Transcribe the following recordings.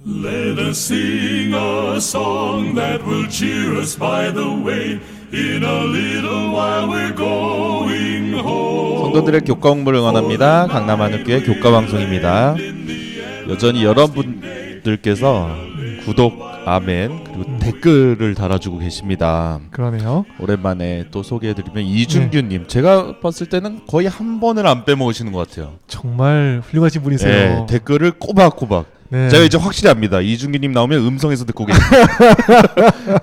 Let us sing a song that will cheer us by the way. In a little while we're going home. 성도들의 교과 공부를 응원합니다. 강남하늘교회 교과 방송입니다. 여전히 여러분들께서 구독, 아멘, 그리고 댓글을 달아주고 계십니다. 그러네요. 오랜만에 또 소개해드리면 이준규님, 제가 봤을 때는 거의 한 번을 안 빼먹으시는 것 같아요. 정말 훌륭하신 분이세요. 네, 댓글을 꼬박꼬박. 네. 제가 이제 확실히 압니다. 이준규님 나오면 음성에서 듣고 계십니다.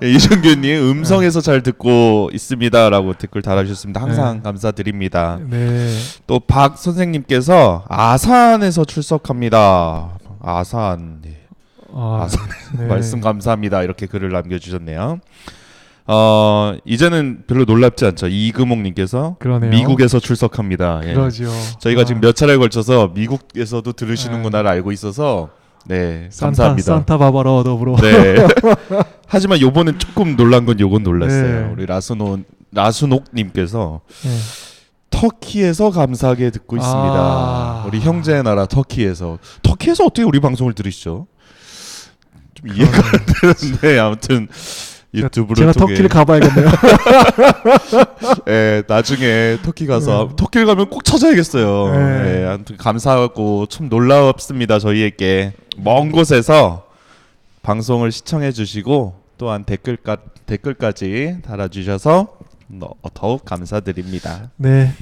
이준규님 음성에서 잘 듣고 있습니다라고 댓글 달아주셨습니다. 항상 감사드립니다. 네. 또 박 선생님께서 아산에서 출석합니다. 아산, 네. 아산 네. 말씀 감사합니다. 이렇게 글을 남겨주셨네요. 이제는 별로 놀랍지 않죠. 이금옥님께서 그러네요. 미국에서 출석합니다. 예. 그러죠. 저희가 지금 몇 차례에 걸쳐서 미국에서도 들으시는구나를 알고 있어서 네, 감사합니다. 산타 바바라 더불어. 네. 하지만 요번엔 조금 놀란 건 요건 놀랐어요. 네. 우리 라수녹님께서 네. 터키에서 감사하게 듣고 있습니다. 우리 형제의 나라 터키에서 어떻게 우리 방송을 들으시죠? 좀 이해가 안 되는데 아무튼 유튜브를 제가 통해 터키를 가봐야겠네요. 네, 나중에 터키 가서 터키를 가면 꼭 찾아야겠어요. 네. 네, 아무튼 감사하고 참 놀랍습니다. 저희에게 먼 곳에서 방송을 시청해 주시고 또한 댓글까지 달아주셔서 더욱 감사드립니다. 네,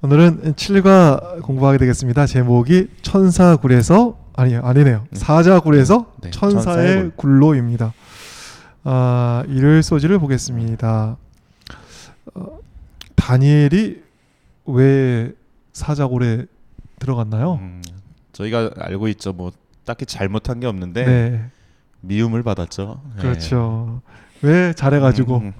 오늘은 7과 공부하게 되겠습니다. 제목이 천사굴에서 아니네요. 사자굴에서 네, 천사의 굴로입니다. 일요일 소지를 보겠습니다. 다니엘이 왜 사자굴에 들어갔나요? 저희가 알고 있죠. 뭐 딱히 잘못한 게 없는데 네, 미움을 받았죠. 그렇죠. 왜 잘해가지고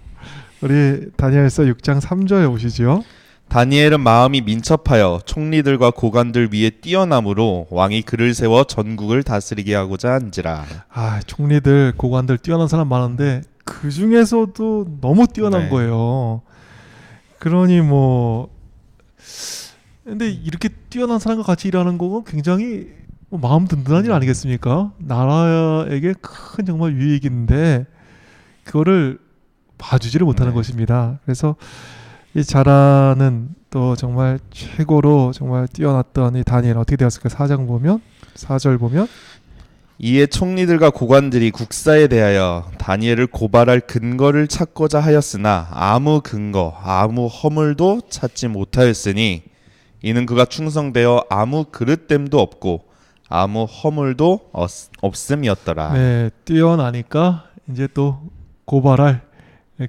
우리 다니엘서 6장 3절에 오시죠. 다니엘은 마음이 민첩하여 총리들과 고관들 위에 뛰어남으로 왕이 그를 세워 전국을 다스리게 하고자 한지라. 총리들, 고관들 뛰어난 사람 많은데 그 중에서도 너무 뛰어난 네. 거예요. 그러니 근데 이렇게 뛰어난 사람과 같이 일하는 거 굉장히 마음 든든한 일 아니겠습니까? 나라에게 큰 정말 유익인데 그거를 봐주지를 못하는 것입니다. 그래서 이 잘하는 또 정말 최고로 정말 뛰어났던 이 다니엘 어떻게 되었을까? 4절 보면 이에 총리들과 고관들이 국사에 대하여 다니엘을 고발할 근거를 찾고자 하였으나 아무 근거, 아무 허물도 찾지 못하였으니 이는 그가 충성되어 아무 그릇됨도 없고 아무 허물도 없음이었더라. 네, 뛰어나니까 이제 또 고발할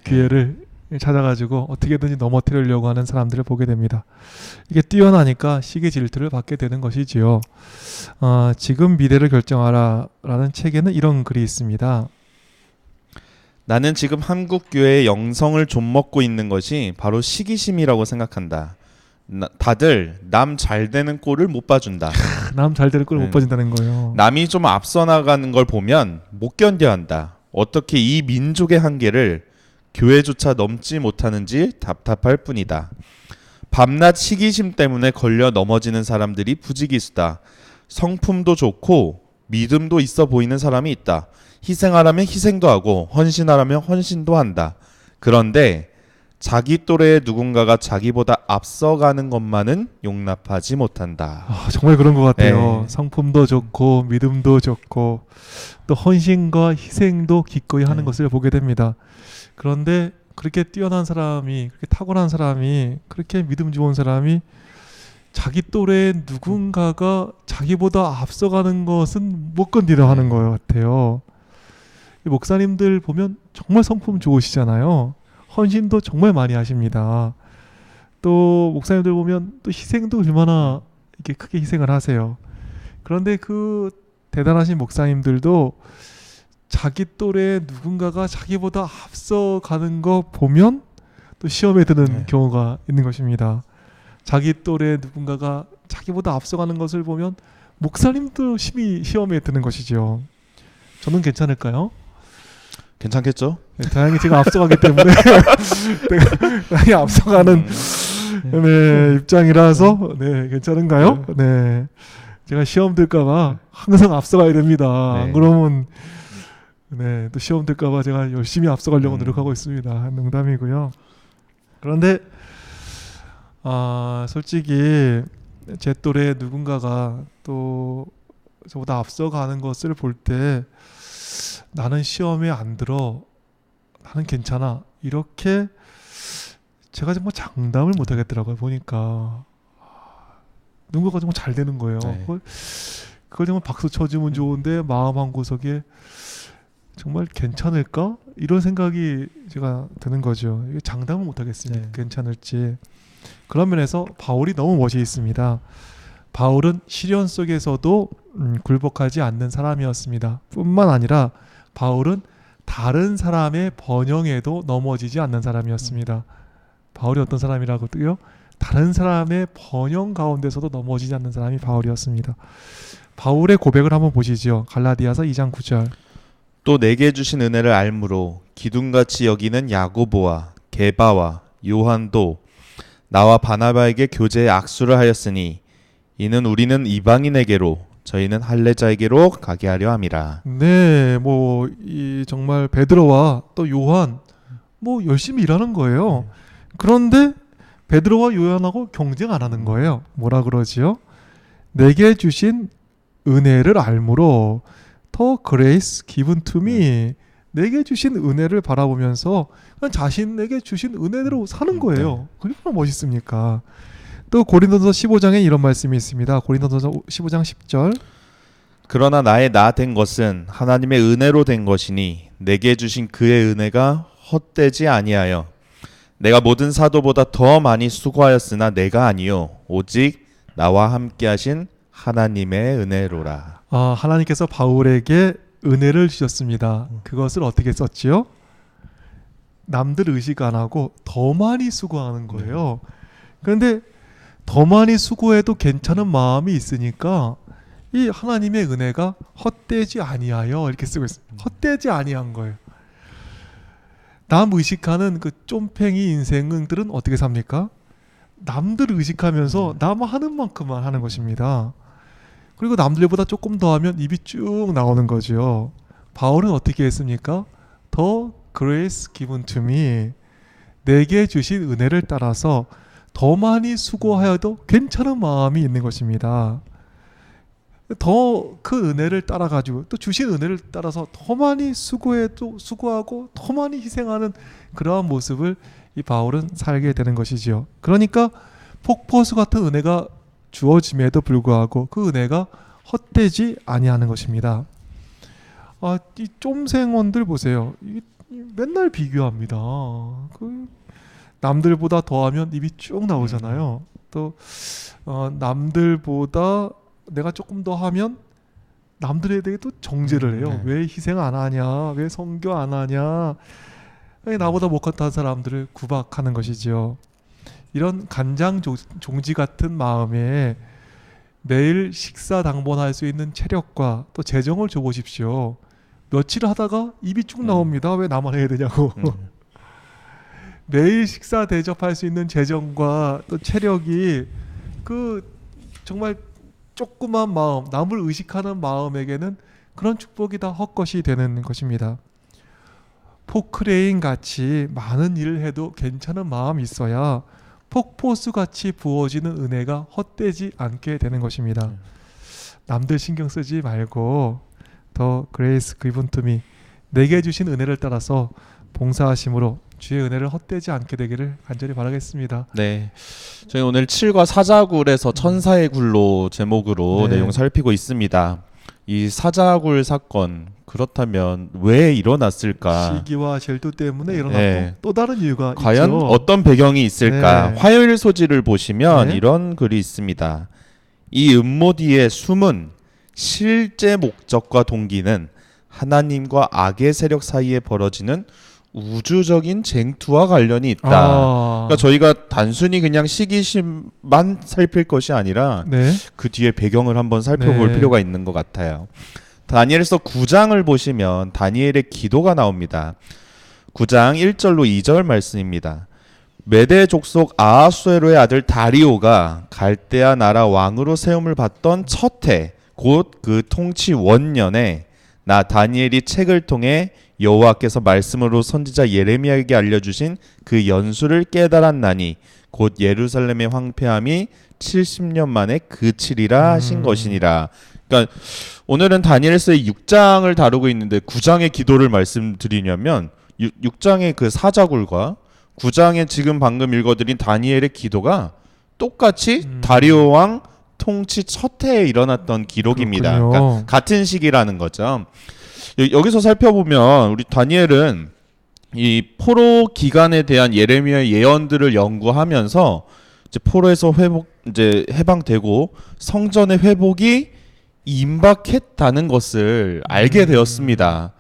기회를 찾아가지고 어떻게든지 넘어뜨리려고 하는 사람들을 보게 됩니다. 이게 뛰어나니까 시기 질투를 받게 되는 것이지요. 지금 미래를 결정하라 라는 책에는 이런 글이 있습니다. 나는 지금 한국 교회의 영성을 좀먹고 있는 것이 바로 시기심이라고 생각한다. 다들 남 잘 되는 꼴을 못 봐준다. 남 잘 되는 꼴을 못 봐준다는 거예요. 남이 좀 앞서 나가는 걸 보면 못 견뎌한다. 어떻게 이 민족의 한계를 교회조차 넘지 못하는지 답답할 뿐이다. 밤낮 시기심 때문에 걸려 넘어지는 사람들이 부지기수다. 성품도 좋고 믿음도 있어 보이는 사람이 있다. 희생하라면 희생도 하고 헌신하라면 헌신도 한다. 그런데 자기 또래의 누군가가 자기보다 앞서가는 것만은 용납하지 못한다. 정말 그런 것 같아요. 네. 성품도 좋고 믿음도 좋고 또 헌신과 희생도 기꺼이 하는 것을 보게 됩니다. 그런데 그렇게 뛰어난 사람이, 그렇게 탁월한 사람이, 그렇게 믿음 좋은 사람이 자기 또래의 누군가가 자기보다 앞서가는 것은 못 건드려 하는 것 같아요. 이 목사님들 보면 정말 성품 좋으시잖아요. 헌신도 정말 많이 하십니다. 또 목사님들 보면 또 희생도 얼마나 이렇게 크게 희생을 하세요. 그런데 그 대단하신 목사님들도 자기 또래의 누군가가 자기보다 앞서가는 거 보면 또 시험에 드는 경우가 있는 것입니다. 자기 또래의 누군가가 자기보다 앞서가는 것을 보면 목사님도 시험에 드는 것이죠. 저는 괜찮을까요? 괜찮겠죠? 네, 다행히 제가 앞서가기 때문에 다행히 앞서가는 입장이라서 괜찮은가요? 네. 제가 시험 들까봐 항상 앞서가야 됩니다. 네. 안 그러면 네, 또 시험 들까봐 제가 열심히 앞서가려고 노력하고 있습니다. 농담이고요. 그런데 솔직히 제 또래 누군가가 또 저보다 앞서가는 것을 볼 때 나는 시험에 안 들어, 나는 괜찮아, 이렇게 제가 정말 장담을 못 하겠더라고요. 보니까 누군가가 정말 잘 되는 거예요. 네. 그걸 정말 박수 쳐주면 좋은데 마음 한 구석에 정말 괜찮을까? 이런 생각이 제가 드는 거죠. 이게 장담을 못 하겠습니다. 네. 괜찮을지. 그런 면에서 바울이 너무 멋이 있습니다. 바울은 시련 속에서도 굴복하지 않는 사람이었습니다. 뿐만 아니라 바울은 다른 사람의 번영에도 넘어지지 않는 사람이었습니다. 바울이 어떤 사람이라고요? 다른 사람의 번영 가운데서도 넘어지지 않는 사람이 바울이었습니다. 바울의 고백을 한번 보시죠. 갈라디아서 2장 9절. 또 내게 주신 은혜를 알므로 기둥같이 여기는 야고보와 게바와 요한도 나와 바나바에게 교제에 악수를 하였으니 이는 우리는 이방인에게로 저희는 할례자에게로 가게 하려 함이라. 네, 이 정말 베드로와 또 요한 열심히 일하는 거예요. 그런데 베드로와 요한하고 경쟁 안 하는 거예요. 뭐라 그러지요? 내게 주신 은혜를 알므로 더 grace given to me. 내게 주신 은혜를 바라보면서 그냥 자신에게 주신 은혜대로 사는 거예요. 그게 얼마나 멋있습니까? 또 고린도서 15장에 이런 말씀이 있습니다. 고린도서 15장 10절. 그러나 나의 나 된 것은 하나님의 은혜로 된 것이니 내게 주신 그의 은혜가 헛되지 아니하여 내가 모든 사도보다 더 많이 수고하였으나 내가 아니요 오직 나와 함께 하신 하나님의 은혜로라. 하나님께서 바울에게 은혜를 주셨습니다. 그것을 어떻게 썼지요? 남들 의식 안 하고 더 많이 수고하는 거예요. 그런데 더 많이 수고해도 괜찮은 마음이 있으니까 이 하나님의 은혜가 헛되지 아니하여 이렇게 쓰고 있어요. 헛되지 아니한 거예요. 남 의식하는 그 쫌팽이 인생들은 어떻게 삽니까? 남들 의식하면서 남 하는 만큼만 하는 것입니다. 그리고 남들보다 조금 더 하면 입이 쭉 나오는 거죠. 바울은 어떻게 했습니까? 더 grace given to me. 내게 주신 은혜를 따라서 더 많이 수고하여도 괜찮은 마음이 있는 것입니다. 더 그 은혜를 따라 가지고 또 주신 은혜를 따라서 더 많이 수고하고 더 많이 희생하는 그러한 모습을 이 바울은 살게 되는 것이지요. 그러니까 폭포수 같은 은혜가 주어짐에도 불구하고 그 은혜가 헛되지 아니하는 것입니다. 이 쫌생원들 보세요. 맨날 비교합니다. 남들보다 더하면 입이 쭉 나오잖아요. 또 남들보다 내가 조금 더 하면 남들에 대해 또 정죄를 해요. 왜 희생 안 하냐? 왜 선교 안 하냐? 나보다 못한 사람들을 구박하는 것이죠. 이런 간장 종지 같은 마음에 매일 식사 당번할 수 있는 체력과 또 재정을 줘보십시오. 며칠 하다가 입이 쭉 나옵니다. 왜 나만 해야 되냐고. 매일 식사 대접할 수 있는 재정과 또 체력이 정말 조그만 마음, 남을 의식하는 마음에게는 그런 축복이 다 헛것이 되는 것입니다. 포크레인 같이 많은 일을 해도 괜찮은 마음이 있어야 폭포수 같이 부어지는 은혜가 헛되지 않게 되는 것입니다. 남들 신경 쓰지 말고 더 grace given to me, 내게 주신 은혜를 따라서 봉사하심으로 주의 은혜를 헛되지 않게 되기를 간절히 바라겠습니다. 네, 저희 오늘 7과 사자굴에서 천사의 굴로 제목으로 네. 내용 살피고 있습니다. 이 사자굴 사건, 그렇다면 왜 일어났을까? 시기와 질투 때문에 일어났고 네. 또 다른 이유가 과연 있죠. 어떤 배경이 있을까? 네. 화요일 소지를 보시면 네. 이런 글이 있습니다. 이 음모 뒤에 숨은 실제 목적과 동기는 하나님과 악의 세력 사이에 벌어지는 우주적인 쟁투와 관련이 있다. 그러니까 저희가 단순히 그냥 시기심만 살필 것이 아니라 네. 그 뒤에 배경을 한번 살펴볼 네. 필요가 있는 것 같아요. 다니엘서 9장을 보시면 다니엘의 기도가 나옵니다. 9장 1절로 2절 말씀입니다. 메대 족속 아하수에로의 아들 다리오가 갈대아 나라 왕으로 세움을 받던 첫 해, 곧 그 통치 원년에 나 다니엘이 책을 통해 여호와께서 말씀으로 선지자 예레미야에게 알려주신 그 연수를 깨달았나니 곧 예루살렘의 황폐함이 70년 만에 그치리라 하신 것이니라. 그러니까 오늘은 다니엘서의 6장을 다루고 있는데 9장의 기도를 말씀드리냐면 6장의 그 사자굴과 9장에 지금 방금 읽어드린 다니엘의 기도가 똑같이 다리오 왕 통치 첫 해에 일어났던 기록입니다. 그러니까 같은 시기라는 거죠. 여기서 살펴보면 우리 다니엘은 이 포로 기간에 대한 예레미야의 예언들을 연구하면서 이제 포로에서 이제 해방되고 성전의 회복이 임박했다는 것을 알게 되었습니다.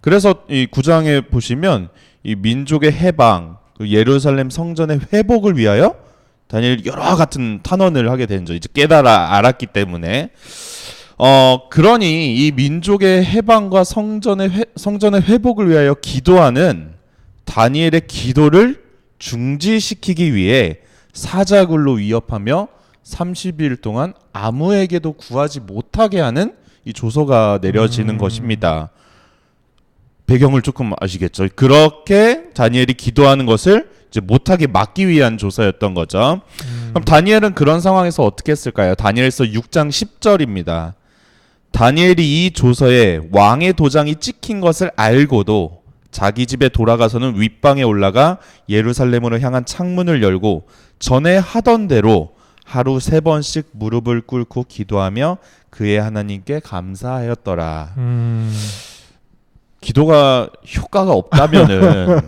그래서 이 9장에 보시면 이 민족의 해방, 예루살렘 성전의 회복을 위하여 다니엘이 여러 같은 탄원을 하게 된 죠. 이제 깨달아 알았기 때문에. 그러니 이 민족의 해방과 성전의 회복을 위하여 기도하는 다니엘의 기도를 중지시키기 위해 사자굴로 위협하며 30일 동안 아무에게도 구하지 못하게 하는 이 조서가 내려지는 것입니다. 배경을 조금 아시겠죠? 그렇게 다니엘이 기도하는 것을 이제 못하게 막기 위한 조서였던 거죠. 그럼 다니엘은 그런 상황에서 어떻게 했을까요? 다니엘서 6장 10절입니다. 다니엘이 이 조서에 왕의 도장이 찍힌 것을 알고도 자기 집에 돌아가서는 윗방에 올라가 예루살렘으로 향한 창문을 열고 전에 하던 대로 하루 3번씩 무릎을 꿇고 기도하며 그의 하나님께 감사하였더라. 기도가 효과가 없다면은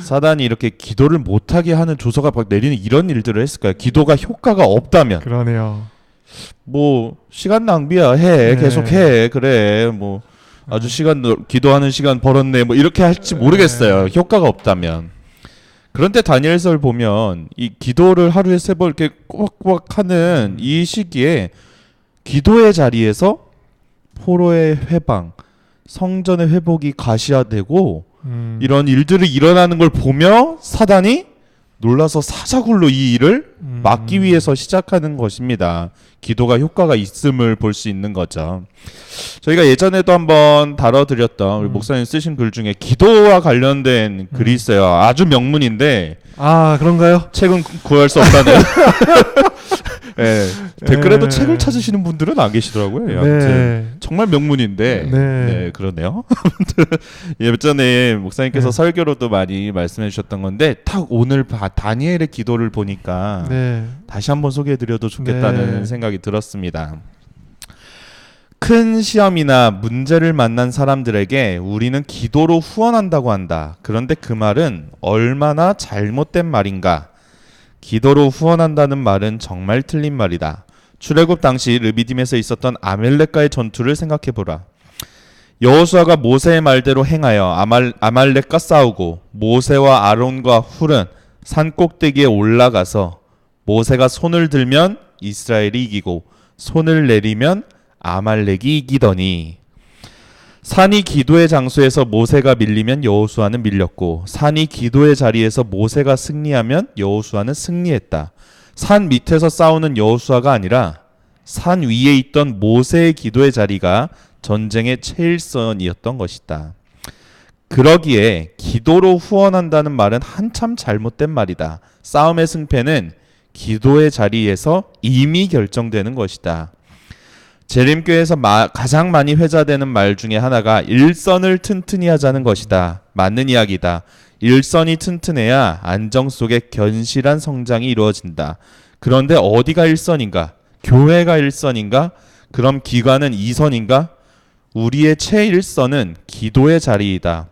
사단이 이렇게 기도를 못하게 하는 조서가 내리는 이런 일들을 했을까요? 기도가 효과가 없다면. 그러네요. 뭐 시간 낭비야. 해. 계속 해. 그래. 뭐 아주 기도하는 시간 벌었네. 뭐 이렇게 할지 모르겠어요. 효과가 없다면. 그런데 다니엘서를 보면 이 기도를 하루에 3번 이렇게 꼬박꼬박 하는 이 시기에 기도의 자리에서 포로의 회방, 성전의 회복이 가시화되고 이런 일들이 일어나는 걸 보며 사단이 놀라서 사자굴로 이 일을 막기 위해서 시작하는 것입니다. 기도가 효과가 있음을 볼 수 있는 거죠. 저희가 예전에도 한번 다뤄드렸던 우리 목사님 쓰신 글 중에 기도와 관련된 글이 있어요. 아주 명문인데 그런가요? 책은 구할 수 없다는 네, 댓글에도 책을 찾으시는 분들은 안 계시더라고요. 아무튼 정말 명문인데 네, 그러네요. 예전에 목사님께서 설교로도 많이 말씀해 주셨던 건데 딱 오늘 다니엘의 기도를 보니까 다시 한번 소개해드려도 좋겠다는 생각이 들었습니다. 큰 시험이나 문제를 만난 사람들에게 우리는 기도로 후원한다고 한다. 그런데 그 말은 얼마나 잘못된 말인가? 기도로 후원한다는 말은 정말 틀린 말이다. 출애굽 당시 르비딤에서 있었던 아말렉과의 전투를 생각해보라. 여호수아가 모세의 말대로 행하여 아말렉과 싸우고 모세와 아론과 훌은 산 꼭대기에 올라가서 모세가 손을 들면 이스라엘이 이기고 손을 내리면 아말렉이 이기더니 산이 기도의 장소에서 모세가 밀리면 여호수아는 밀렸고 산이 기도의 자리에서 모세가 승리하면 여호수아는 승리했다. 산 밑에서 싸우는 여호수아가 아니라 산 위에 있던 모세의 기도의 자리가 전쟁의 최일선이었던 것이다. 그러기에 기도로 후원한다는 말은 한참 잘못된 말이다. 싸움의 승패는 기도의 자리에서 이미 결정되는 것이다. 재림교회에서 가장 많이 회자되는 말 중에 하나가 일선을 튼튼히 하자는 것이다. 맞는 이야기다. 일선이 튼튼해야 안정 속에 견실한 성장이 이루어진다. 그런데 어디가 일선인가? 교회가 일선인가? 그럼 기관은 이선인가? 우리의 최일선은 기도의 자리이다.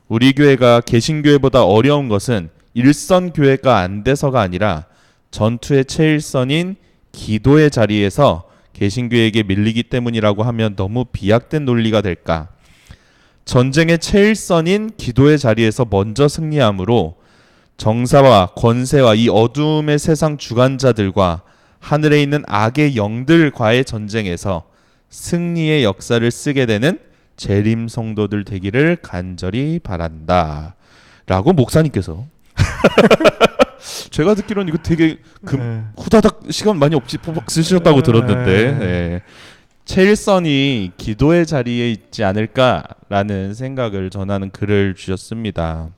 우리 교회가 개신교회보다 어려운 것은 일선 교회가 안 돼서가 아니라 전투의 최일선인 기도의 자리에서 개신교회에게 밀리기 때문이라고 하면 너무 비약된 논리가 될까? 전쟁의 최일선인 기도의 자리에서 먼저 승리함으로 정사와 권세와 이 어둠의 세상 주관자들과 하늘에 있는 악의 영들과의 전쟁에서 승리의 역사를 쓰게 되는 재림 성도들 되기를 간절히 바란다. 라고 목사님께서 제가 듣기로는 이거 되게 네. 후다닥 시간 많이 쓰셨다고 들었는데 네. 네. 체일선이 기도의 자리에 있지 않을까라는 생각을 전하는 글을 주셨습니다.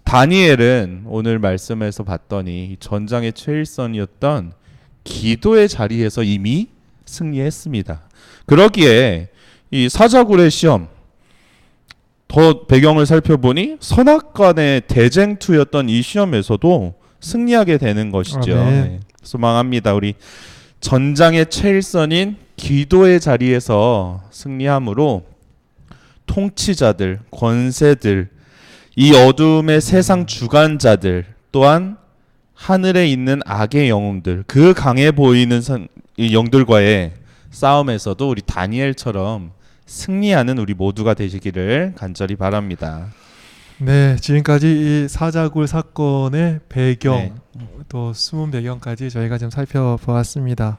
다니엘은 오늘 말씀에서 봤더니 전장의 최일선이었던 기도의 자리에서 이미 승리했습니다. 그러기에 이 사자굴의 시험 더 배경을 살펴보니 선악간의 대쟁투였던 이 시험에서도 승리하게 되는 것이죠. 네. 소망합니다. 우리 전장의 최일선인 기도의 자리에서 승리함으로 통치자들, 권세들, 이 어둠의 세상 주관자들 또한 하늘에 있는 악의 영웅들, 그 강해 보이는 이 영들과의 싸움에서도 우리 다니엘처럼 승리하는 우리 모두가 되시기를 간절히 바랍니다. 네, 지금까지 이 사자굴 사건의 배경, 네. 또 숨은 배경까지 저희가 좀 살펴보았습니다.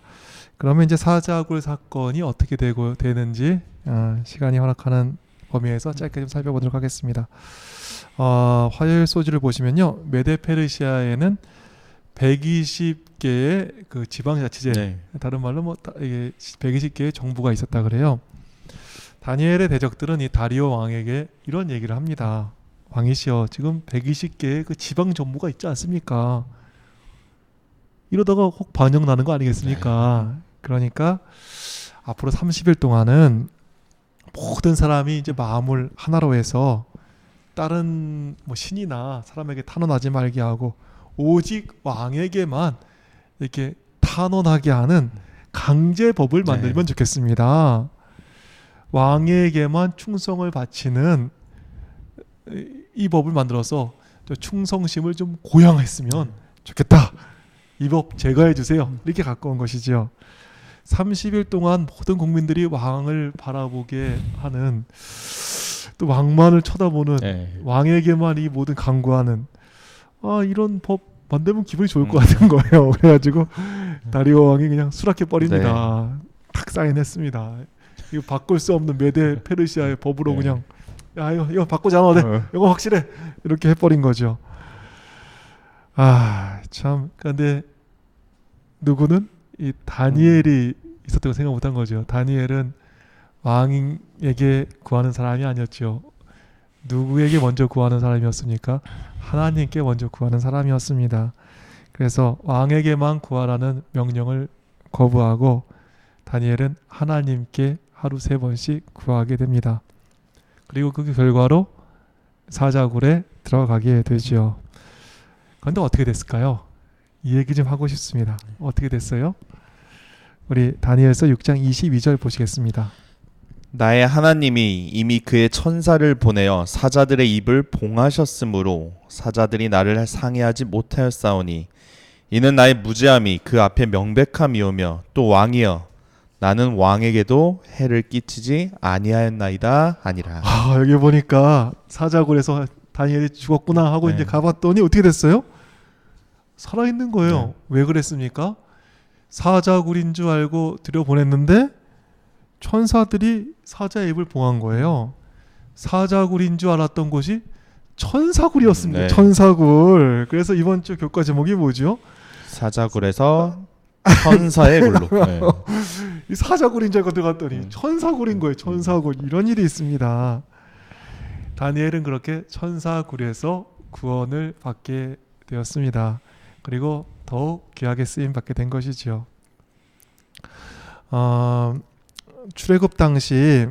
그러면 이제 사자굴 사건이 어떻게 되는지 시간이 허락하는 범위에서 짧게 좀 살펴보도록 하겠습니다. 화요일 소지를 보시면요, 메데 페르시아에는 120개의 그 지방자치제, 네. 다른 말로 뭐 이게 120개의 정부가 있었다 그래요. 다니엘의 대적들은 이 다리오 왕에게 이런 얘기를 합니다. 왕이시여, 지금 120개의 그 지방 정부가 있지 않습니까? 이러다가 혹 반영 나는 거 아니겠습니까? 그러니까 앞으로 30일 동안은 모든 사람이 이제 마음을 하나로 해서 다른 뭐 신이나 사람에게 탄원하지 말게 하고 오직 왕에게만 이렇게 탄원하게 하는 강제법을 만들면 좋겠습니다. 왕에게만 충성을 바치는 이 법을 만들어서 충성심을 좀 고양했으면 좋겠다. 이 법 제거해 주세요. 이렇게 갖고 온 것이죠. 30일 동안 모든 국민들이 왕을 바라보게 하는, 또 왕만을 쳐다보는, 왕에게만 이 모든 강구하는 이런 법 만들면 기분이 좋을 것 같은 거예요. 그래가지고 다리오 왕이 그냥 수락해 버립니다. 탁 사인했습니다. 이거 바꿀 수 없는 메데 페르시아의 법으로 그냥 야 이거 바꾸지 않아도 돼. 이거 확실해. 이렇게 해버린 거죠. 참. 그런데 누구는 이 다니엘이 있었다고 생각 못한 거죠. 다니엘은 왕에게 구하는 사람이 아니었죠. 누구에게 먼저 구하는 사람이었습니까? 하나님께 먼저 구하는 사람이었습니다. 그래서 왕에게만 구하라는 명령을 거부하고 다니엘은 하나님께 하루 3번씩 구하게 됩니다. 그리고 그 결과로 사자굴에 들어가게 되죠. 그런데 어떻게 됐을까요? 이 얘기 좀 하고 싶습니다. 어떻게 됐어요? 우리 다니엘서 6장 22절 보시겠습니다. 나의 하나님이 이미 그의 천사를 보내어 사자들의 입을 봉하셨으므로 사자들이 나를 상해하지 못하였사오니 이는 나의 무죄함이 그 앞에 명백함이오며 또 왕이여 나는 왕에게도 해를 끼치지 아니하였나이다 하니라. 여기 보니까 사자굴에서 다니엘이 죽었구나 하고 이제 가봤더니 어떻게 됐어요? 살아있는 거예요. 왜 그랬습니까? 사자굴인 줄 알고 들여보냈는데 천사들이 사자의 입을 봉한 거예요. 사자굴인 줄 알았던 곳이 천사굴이었습니다. 천사굴. 그래서 이번 주 교과 제목이 뭐죠? 사자굴에서 천사의 굴로. 이 사자굴인 줄 알고 들어갔더니 천사굴인 거예요. 천사굴. 이런 일이 있습니다. 다니엘은 그렇게 천사굴에서 구원을 받게 되었습니다. 그리고 더욱 귀하게 쓰임 받게 된 것이죠. 출애굽 당시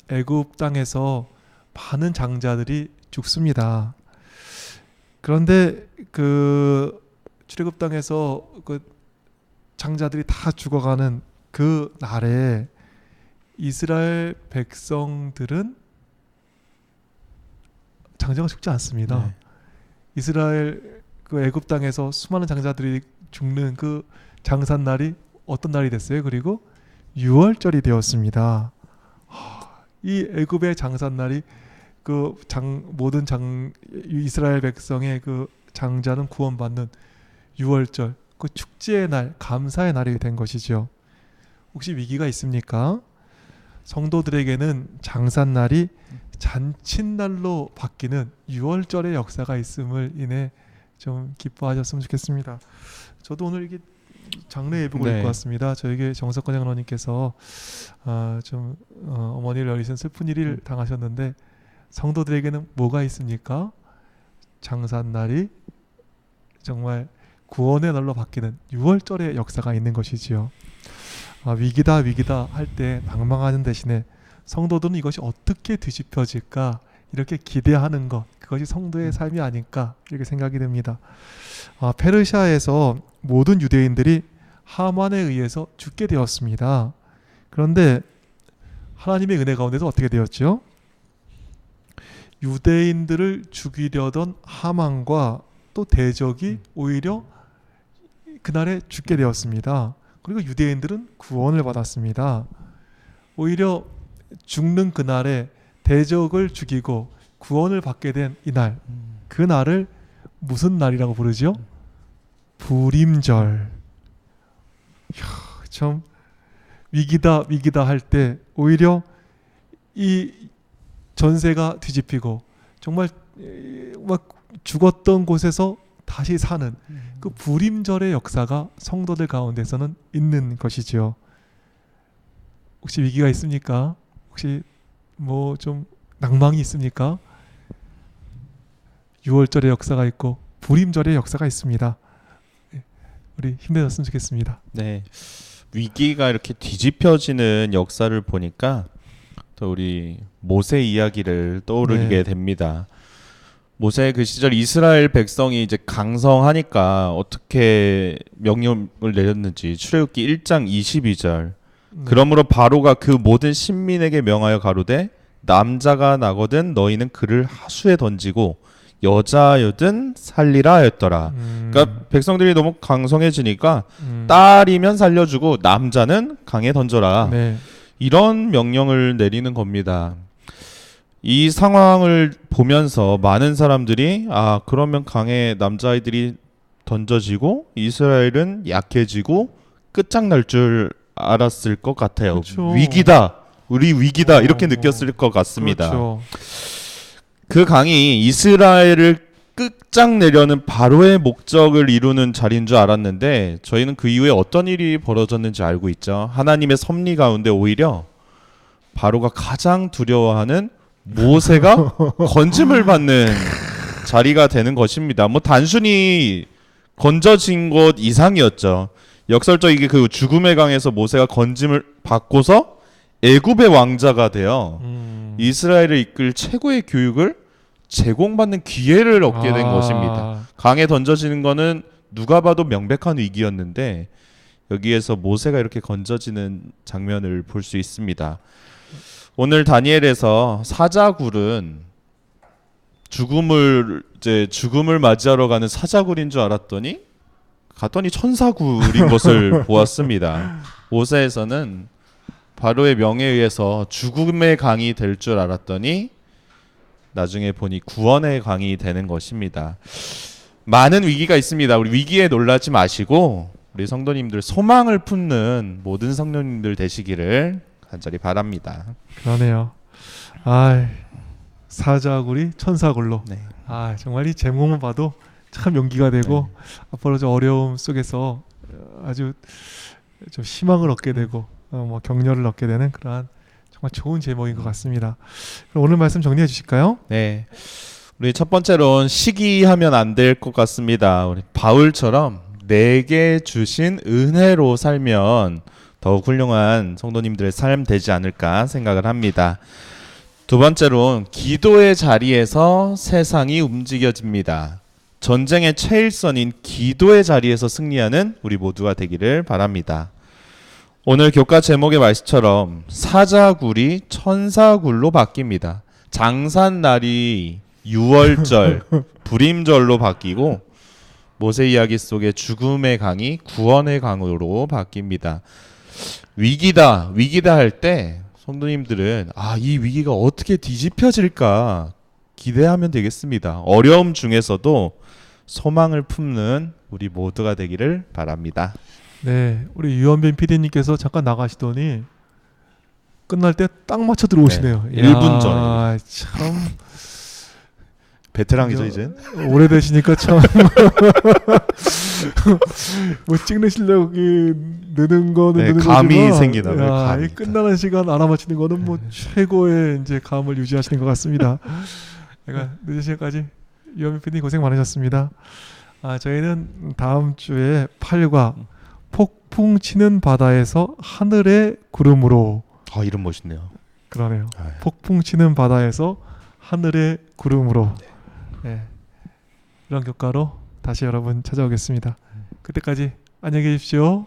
애굽 땅에서 많은 장자들이 죽습니다. 그런데 그 출애굽 땅에서 그 장자들이 다 죽어가는 그 날에 이스라엘 백성들은 장자가 죽지 않습니다. 이스라엘 그 애굽 땅에서 수많은 장자들이 죽는 그 장산날이 어떤 날이 됐어요? 그리고 6월절이 되었습니다. 이 애굽의 장산날이 그 모든 이스라엘 백성의 그 장자는 구원받는 6월절, 그 축제의 날, 감사의 날이 된 것이죠. 혹시 위기가 있습니까? 성도들에게는 장산날이 잔칫날로 바뀌는 6월절의 역사가 있음을 인해 좀 기뻐하셨으면 좋겠습니다. 저도 오늘 이게 장례 예복을 네. 입고 왔습니다. 저에게 정석권 장로님께서 어머니를 여리신 슬픈 일을 당하셨는데 성도들에게는 뭐가 있습니까? 장사날이 정말 구원의 날로 바뀌는 6월절의 역사가 있는 것이지요. 위기다 할 때 방황하는 대신에 성도들은 이것이 어떻게 뒤집혀질까 이렇게 기대하는 것, 그것이 성도의 삶이 아닐까 이렇게 생각이 됩니다. 페르시아에서 모든 유대인들이 하만에 의해서 죽게 되었습니다. 그런데 하나님의 은혜 가운데서 어떻게 되었죠? 유대인들을 죽이려던 하만과 또 대적이 오히려 그날에 죽게 되었습니다. 그리고 유대인들은 구원을 받았습니다. 오히려 죽는 그날에 대적을 죽이고 구원을 받게 된 이날, 그 날을 무슨 날이라고 부르죠? 부림절. 참 위기다 할 때 오히려 이 전세가 뒤집히고 정말 막 죽었던 곳에서 다시 사는 그 부림절의 역사가 성도들 가운데서는 있는 것이지요. 혹시 위기가 있습니까? 혹시 뭐 좀 낭망이 있습니까? 6월절의 역사가 있고 부림절의 역사가 있습니다. 우리 힘내셨으면 좋겠습니다. 네. 위기가 이렇게 뒤집혀지는 역사를 보니까 또 우리 모세 이야기를 떠오르게 됩니다. 모세 그 시절 이스라엘 백성이 이제 강성하니까 어떻게 명령을 내렸는지 출애굽기 1장 22절. 그러므로 바로가 그 모든 신민에게 명하여 가로되 남자가 나거든 너희는 그를 하수에 던지고 여자여든 살리라 하였더라. 그러니까 백성들이 너무 강성해지니까 딸이면 살려주고 남자는 강에 던져라. 네. 이런 명령을 내리는 겁니다. 이 상황을 보면서 많은 사람들이 그러면 강에 남자아이들이 던져지고 이스라엘은 약해지고 끝장날 줄 알았을 것 같아요. 그렇죠. 위기다. 우리 위기다. 이렇게 느꼈을 것 같습니다. 그렇죠. 그 강이 이스라엘을 끝장내려는 바로의 목적을 이루는 자리인 줄 알았는데 저희는 그 이후에 어떤 일이 벌어졌는지 알고 있죠. 하나님의 섭리 가운데 오히려 바로가 가장 두려워하는 모세가 건짐을 받는 자리가 되는 것입니다. 뭐 단순히 건져진 것 이상이었죠. 역설적이게 그 죽음의 강에서 모세가 건짐을 받고서 애굽의 왕자가 되어 이스라엘을 이끌 최고의 교육을 제공받는 기회를 얻게 된 것입니다. 강에 던져지는 거는 누가 봐도 명백한 위기였는데 여기에서 모세가 이렇게 건져지는 장면을 볼 수 있습니다. 오늘 다니엘에서 사자굴은 죽음을 맞이하러 가는 사자굴인 줄 알았더니 갔더니 천사굴인 것을 보았습니다. 모세에서는 바로의 명에 의해서 죽음의 강이 될 줄 알았더니 나중에 보니 구원의 강이 되는 것입니다. 많은 위기가 있습니다. 우리 위기에 놀라지 마시고 우리 성도님들 소망을 품는 모든 성도님들 되시기를 간절히 바랍니다. 그러네요. 사자굴이 천사굴로. 네. 정말 이 제목만 봐도 참 용기가 되고 앞으로 저 어려움 속에서 아주 좀 희망을 얻게 되고 격려를 얻게 되는 그러한 정말 좋은 제목인 것 같습니다. 그럼 오늘 말씀 정리해 주실까요? 네. 우리 첫 번째로는 시기하면 안 될 것 같습니다. 우리 바울처럼 내게 주신 은혜로 살면 더욱 훌륭한 성도님들의 삶 되지 않을까 생각을 합니다. 두 번째로는 기도의 자리에서 세상이 움직여집니다. 전쟁의 최일선인 기도의 자리에서 승리하는 우리 모두가 되기를 바랍니다. 오늘 교과 제목의 말씀처럼 사자굴이 천사굴로 바뀝니다. 장산날이 6월절, 불임절로 바뀌고 모세 이야기 속의 죽음의 강이 구원의 강으로 바뀝니다. 위기다 할 때 성도님들은 이 위기가 어떻게 뒤집혀질까 기대하면 되겠습니다. 어려움 중에서도 소망을 품는 우리 모두가 되기를 바랍니다. 네, 우리 유현빈 PD님께서 잠깐 나가시더니 끝날 때 딱 맞춰 들어오시네요. 네, 1분 전에. 참 베테랑이죠 이제. 오래되시니까 참 뭐 찍는 실력이 느는 거는 네, 느는 감이 거지만 생기나 봐요, 야, 감이. 이 끝나는 시간 알아맞히는 거는 뭐 최고의 이제 감을 유지하시는 것 같습니다. 그러니까 늦은 시간까지 유현민 PD 고생 많으셨습니다. 저희는 다음 주에 8과 폭풍 치는 바다에서 하늘의 구름으로. 이름 멋있네요. 그러네요. 아유. 폭풍 치는 바다에서 하늘의 구름으로. 네. 이런 교과로 다시 여러분 찾아오겠습니다. 그때까지 안녕히 계십시오.